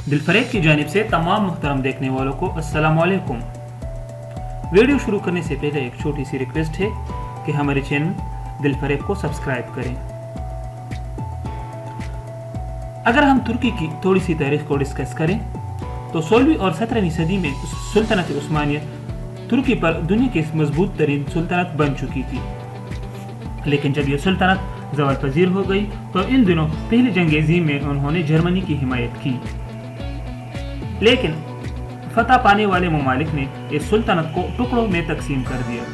दिलफरेब की जानिब से तमाम मुहतरम देखने वालों को अस्सलाम वालेकुम। वीडियो शुरू करने से पहले एक छोटी सी रिक्वेस्ट है कि हमारे चैनल दिलफरेब को सब्सक्राइब करें। अगर हम तुर्की की थोड़ी सी तारीख को डिस्कस करें तो 16वीं और 17वीं सदी में सुल्तानत उस्मानिया तुर्की पर दुनिया की मजबूत तरीन सुल्तानत बन चुकी थी, लेकिन जब यह सुल्तानत ज़वाल पजीर हो गई तो इन दिनों पहली जंग अज़ीम में उन्होंने जर्मनी की हिमायत की, लेकिन फतह पाने वाले ममालिक ने इस सुल्तानत को टुकड़ों में तकसीम कर दिया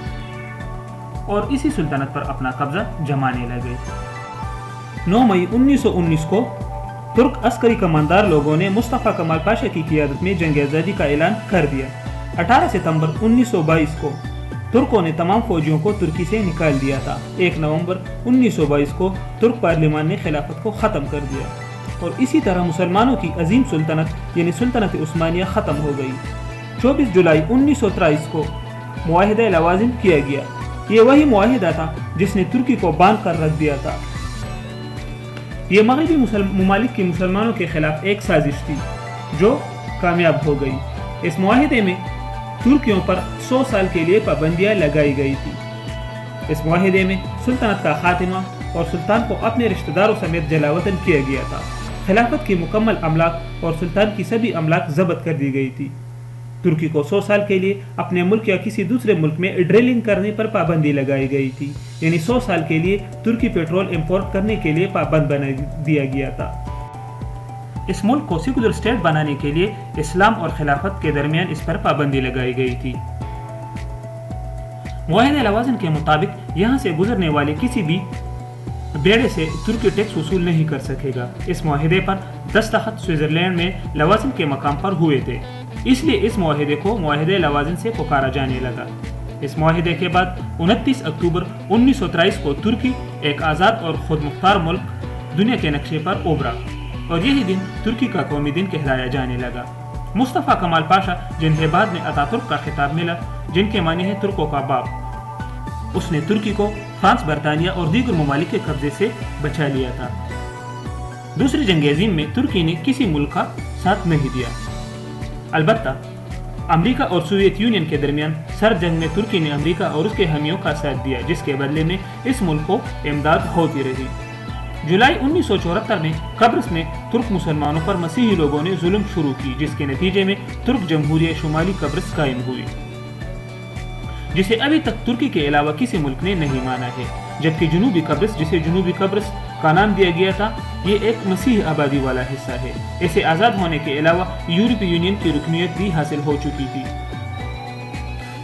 और इसी सुल्तानत पर अपना कब्जा जमाने लगे। 9 मई 1919 को तुर्क अस्करी कमांडर लोगों ने मुस्तफ़ा कमाल पाशा की क़ियादत में जंग आज़ादी का ऐलान कर दिया। 18 सितंबर 1922 को तुर्कों ने तमाम फौजियों को तुर्की से निकाल दिया था। 1 नवंबर 1922 को तुर्क पार्लियामान ने खिलाफत को ख़त्म कर दिया और इसी तरह मुसलमानों की अजीम सुल्तानत यानी सुल्तानत उस्मानिया ख़त्म हो गई। 24 जुलाई 1923 को मुआहिदा लवाज़िम किया गया। ये वही मुआहिदा था जिसने तुर्की को बांध कर रख दिया था। ये मगरबी ममालिक की मुसलमानों के खिलाफ एक साजिश थी जो कामयाब हो गई। इस मुआहिदे में तुर्कियों पर 100 साल के लिए पाबंदियाँ लगाई गई थी। इस मुआहिदे में सुल्तानत का खात्मा और सुल्तान को अपने रिश्तेदारों समेत जलावतन किया गया था। खिलाफत की मुकम्मल अमलाक और सुल्तान की सभी अमलाक जब्त कर दी गई थी। तुर्की को 100 साल के लिए अपने मुल्क या किसी दूसरे मुल्क में ड्रिलिंग करने पर पाबंदी लगाई गई थी, यानी 100 साल के लिए तुर्की पेट्रोल इंपोर्ट करने के लिए पाबंद बना दिया गया था। इस मुल्क को सेकुलर स्टेट बनाने के लिए इस्लाम और खिलाफत के दरमियान इस पर पाबंदी लगाई गई थी। मुआहिदा लवाज़िम के मुताबिक यहाँ से गुजरने वाले किसी भी बेड़े से तुर्की टैक्स वसूल नहीं कर सकेगा। इस मुआहिदे पर दस्तखत स्विट्जरलैंड में लवाज़िम के मकाम पर हुए थे, इसलिए इस मुआहिदे को मुआहिदे लवाज़िम से पुकारा जाने लगा। इस मुआहिदे के बाद 29 अक्टूबर 1923 को तुर्की एक आज़ाद और खुद मुख्तार मुल्क दुनिया के नक्शे पर उभरा और यही दिन तुर्की का कौमी दिन कहलाया जाने लगा। मुस्तफ़ा कमाल पाशा, जिन्हें बाद में अतातुर्क का खिताब मिला, जिनके मानी है तुर्कों का बाप, उसने तुर्की को फ्रांस, बरतानिया और दीगर ममालिक के कब्जे से बचा लिया था। दूसरी जंग अज़ीम में तुर्की ने किसी मुल्क का साथ नहीं दिया। अलबत्ता अमेरिका और सोवियत यूनियन के दरमियान सर्द जंग में तुर्की ने अमेरिका और उसके हमियों का साथ दिया, जिसके बदले में इस मुल्क को इमदाद होती रही। जुलाई 1974 में कब्रस में तुर्क मुसलमानों पर मसीही लोगों ने जुल्म शुरू की, जिसके नतीजे में तुर्क जमहूरिया शुमाली कब्रस कायम हुई, जिसे अभी तक तुर्की के अलावा किसी मुल्क ने नहीं माना है। जबकि जनूबी कब्रस, जिसे जनूबी कब्रस का नाम दिया गया था, ये एक मसीह आबादी वाला हिस्सा है। इसे आज़ाद होने के अलावा यूरोपीय यूनियन की रुकनीत भी हासिल हो चुकी थी।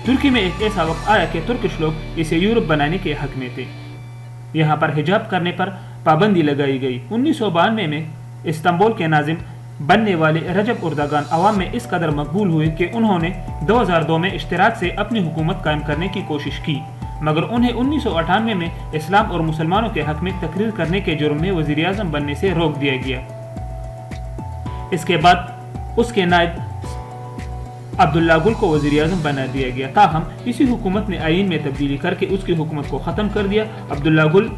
तुर्की में एक ऐसा वक्त आया कि तुर्किश लोग इसे यूरोप बनाने के हक में थे। यहाँ पर हिजाब करने पर पाबंदी लगाई गई। 1992 में इस्तांबुल के नाजिम बनने वाले रजब उर्दगान अवाम में इस कदर मकबूल हुए कि उन्होंने 2002 में इश्तिराक से अपनी हुकूमत कायम करने की कोशिश की, मगर उन्हें 1998 में इस्लाम और मुसलमानों के हक में तकरीर करने के जुर्म में वज़ीर आज़म बनने से रोक दिया गया। इसके बाद उसके नायब अब्दुल्ला गुल को वज़ीर आज़म बना दिया गया। ताहम इसी हुकूमत ने आईन में तब्दीली करके उसकी हुकूमत को ख़त्म कर दिया। अब्दुल्ला गुल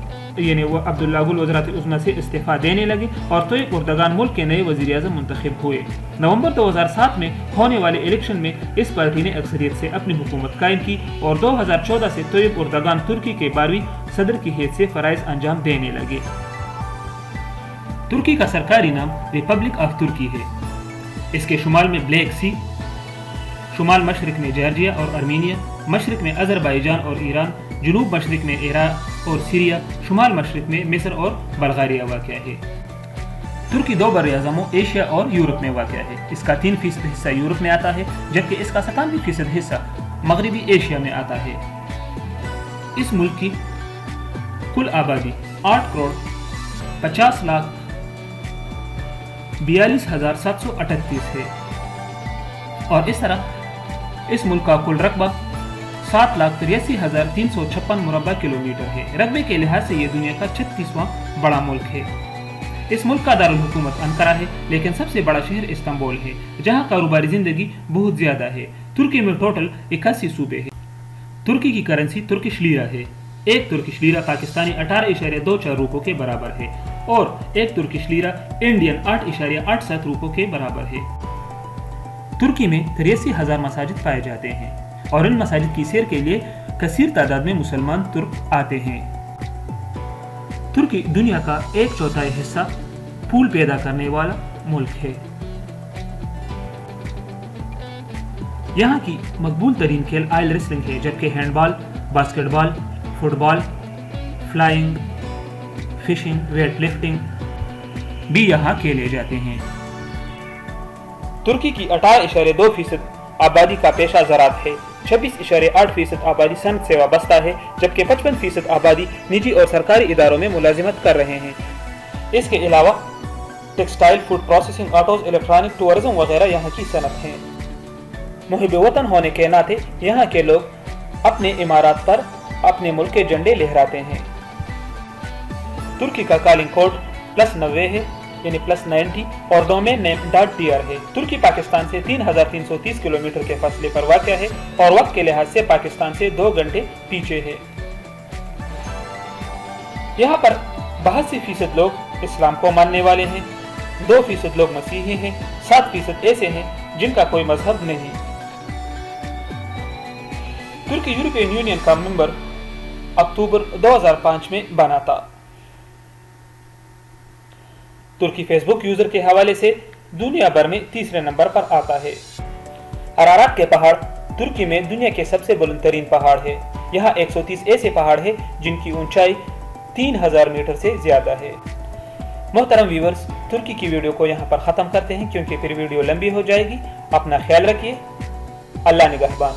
वज़रात उज़्मा से इस्तीफ़ा देने लगे और तोयब उर्दगान मुल्क के नए वज़ीर आज़म मुंतखब हुए। नवंबर 2007 में होने वाले इलेक्शन में इस पार्टी ने अक्सरियत से अपनी हुकूमत कायम की और 2014 से तोयब उर्दगान तुर्की के 12वीं सदर की हैसियत से फ़राइज़ अंजाम देने लगे। तुर्की का सरकारी नाम रिपब्लिक ऑफ तुर्की है। इसके शुमाल में ब्लैक सी, शुमाल मशरिक में जॉर्जिया और आर्मीनिया, मशरिक में अज़रबैजान और ईरान, जनूब मशरिक में इराक और सीरिया, शुमाल मशरिक में मिस्र और बल्गारिया वाक़ है। तुर्की 2 बर्र-ए-आज़मों एशिया और यूरोप में वाक़ है। इसका 3% हिस्सा यूरोप में आता है, जबकि इसका 97% हिस्सा मगरबी एशिया में आता है। इस मुल्क की कुल आबादी 8 करोड़ 50 लाख 42,738 है और इस तरह इस मुल्क का कुल रकबा 7,83,356 मुरब्बा किलोमीटर है। रकबे के लिहाज से ये दुनिया का 36वां बड़ा मुल्क है। इस मुल्क का दारुल हुकूमत अंकारा है, लेकिन सबसे बड़ा शहर इस्तांबुल है, जहाँ कारोबारी जिंदगी बहुत ज्यादा है। तुर्की में टोटल 81 सूबे हैं। तुर्की की करेंसी तुर्किश लीरा है। एक तुर्किश लीरा पाकिस्तानी 18.24 रुपयों के बराबर है और एक तुर्किश लीरा इंडियन 8.87 रुपयों के बराबर है। तुर्की में 83,000 मसाजिद पाए जाते हैं और इन मसाजिद की सैर के लिए कसीर तादाद में मुसलमान तुर्क आते हैं। तुर्की दुनिया का 1/4 हिस्सा फूल पैदा करने वाला मुल्क है। यहाँ की मकबूल तरीन खेल आयल रेसलिंग है, जबकि handball, basketball, football, flying, fishing, weight lifting भी यहाँ खेले जाते हैं। तुर्की की 18.2% आबादी का पेशा ज़राअत है, 26.8% आबादी सनत से वाबस्ता है, जबकि 55% आबादी निजी और सरकारी इदारों में मुलाजिमत कर रहे हैं। इसके अलावा textile, food processing, autos, electronic, tourism वगैरह यहाँ की सनत हैं। मुहिब वतन होने के नाते यहाँ के लोग अपने इमारत पर अपने मुल्क के झंडे लहराते हैं। तुर्की का कॉलिंग कोड +90 है, यानी +90, और डोमेन नेम .dr है। तुर्की पाकिस्तान से 3,330 किलोमीटर के फासले पर वाक़ है और वक्त के लिहाज से पाकिस्तान से 2 घंटे पीछे है। यहाँ पर 82% लोग इस्लाम को मानने वाले हैं, 2% लोग मसीही हैं, 7% ऐसे हैं जिनका कोई मजहब नहीं। तुर्की यूरोपियन यूनियन का मेंबर अक्टूबर 2005 में बना था। तुर्की फेसबुक यूजर के हवाले से दुनिया भर में 3रे नंबर पर आता है। अरारात के पहाड़ तुर्की में दुनिया के सबसे बुलंद तरीन पहाड़ है। यहाँ 130 ऐसे पहाड़ है जिनकी ऊंचाई 3000 मीटर से ज्यादा है। मोहतरम व्यूअर्स, तुर्की की वीडियो को यहाँ पर ख़त्म करते हैं क्योंकि फिर वीडियो लंबी हो जाएगी। अपना ख्याल रखिए। अल्लाह निगहबान।